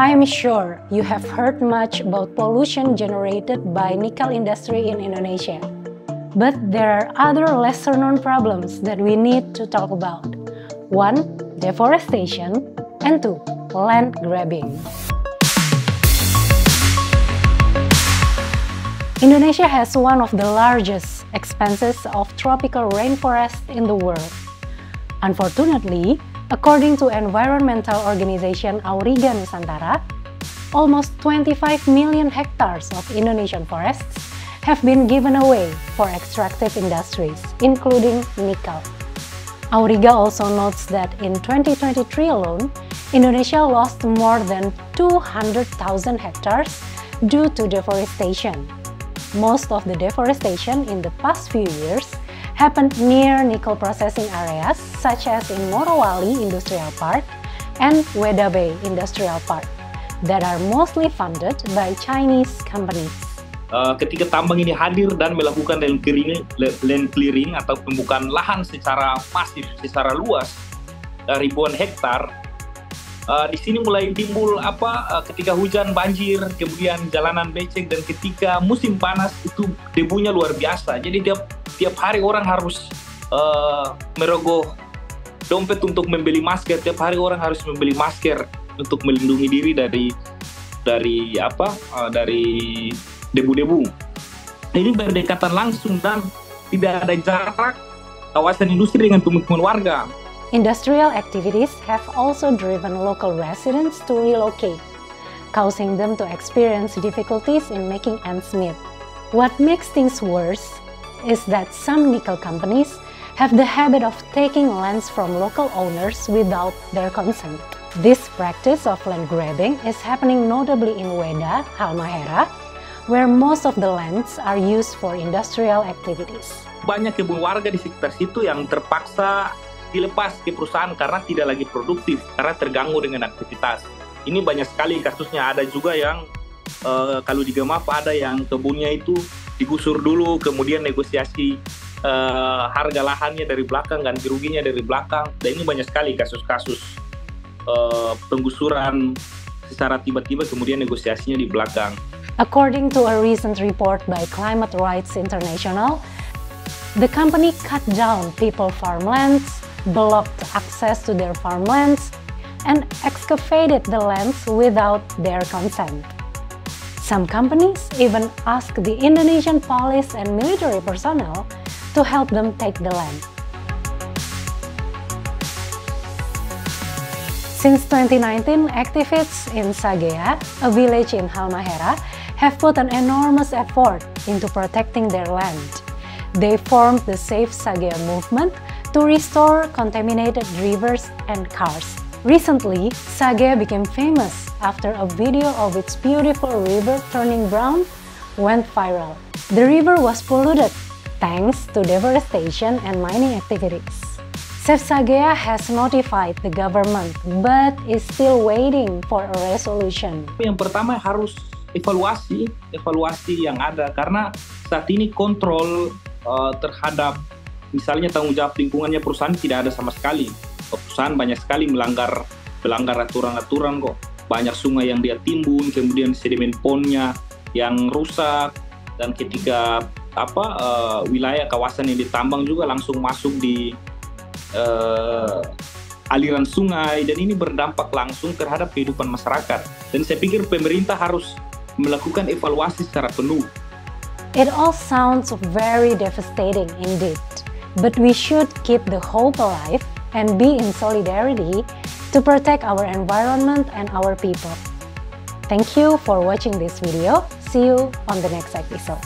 I'm sure you have heard much about pollution generated by nickel industry in Indonesia. But there are other lesser-known problems that we need to talk about. 1. Deforestation, and 2. Land grabbing. Indonesia has one of the largest expanses of tropical rainforest in the world. Unfortunately, according to environmental organization Auriga Nusantara, almost 25 million hectares of Indonesian forests have been given away for extractive industries, including nickel. Auriga also notes that in 2023 alone, Indonesia lost more than 200,000 hectares due to deforestation. Most of the deforestation in the past few years happened near nickel processing areas such as in Morowali Industrial Park and Weda Bay Industrial Park that are mostly funded by Chinese companies. Ketika tambang ini hadir dan melakukan land clearing atau pembukaan lahan secara masif, secara luas, ribuan hektar, di sini mulai timbul ketika hujan banjir, kemudian jalanan becek, dan ketika musim panas itu debunya luar biasa. Jadi tiap hari orang harus merogoh dompet untuk membeli masker. Tiap hari orang harus membeli masker untuk melindungi diri dari debu-debu. Ini berdekatan langsung dan tidak ada jarak kawasan industri dengan pemukiman warga. Industrial activities have also driven local residents to relocate, causing them to experience difficulties in making ends meet. What makes things worse is that some nickel companies have the habit of taking lands from local owners without their consent. This practice of land grabbing is happening notably in Weda, Halmahera, where most of the lands are used for industrial activities. Banyak kebun warga di sekitar situ yang terpaksa dilepas ke perusahaan karena tidak lagi produktif, karena terganggu dengan aktivitas. Ini banyak sekali kasusnya. Ada juga yang kalau di Gemap ada yang kebunnya itu digusur dulu, kemudian negosiasi harga lahannya dari belakang, ganti ruginya dari belakang. Dan ini banyak sekali kasus-kasus penggusuran secara tiba-tiba, kemudian negosiasinya di belakang. According to a recent report by Climate Rights International, the company cut down people farmlands, blocked access to their farmlands, and excavated the lands without their consent. Some companies even ask the Indonesian police and military personnel to help them take the land. Since 2019, activists in Sagea, a village in Halmahera, have put an enormous effort into protecting their land. They formed the Save Sagea movement to restore contaminated rivers and cars. Recently, Sagea became famous after a video of its beautiful river turning brown went viral. The river was polluted thanks to deforestation and mining activities. Save Sagea has notified the government but is still waiting for a resolution. Yang pertama harus evaluasi yang ada, karena saat ini kontrol terhadap misalnya tanggung jawab lingkungannya perusahaan tidak ada sama sekali. Perusahaan banyak sekali melanggar aturan-aturan kok. Banyak sungai yang dia timbun, kemudian sedimen pondnya yang rusak, dan ketika wilayah kawasan yang ditambang juga langsung masuk di aliran sungai, dan ini berdampak langsung terhadap kehidupan masyarakat. Dan saya pikir pemerintah harus melakukan evaluasi secara penuh. It all sounds very devastating indeed. But we should keep the hope alive and be in solidarity to protect our environment and our people. Thank you for watching this video. See you on the next episode.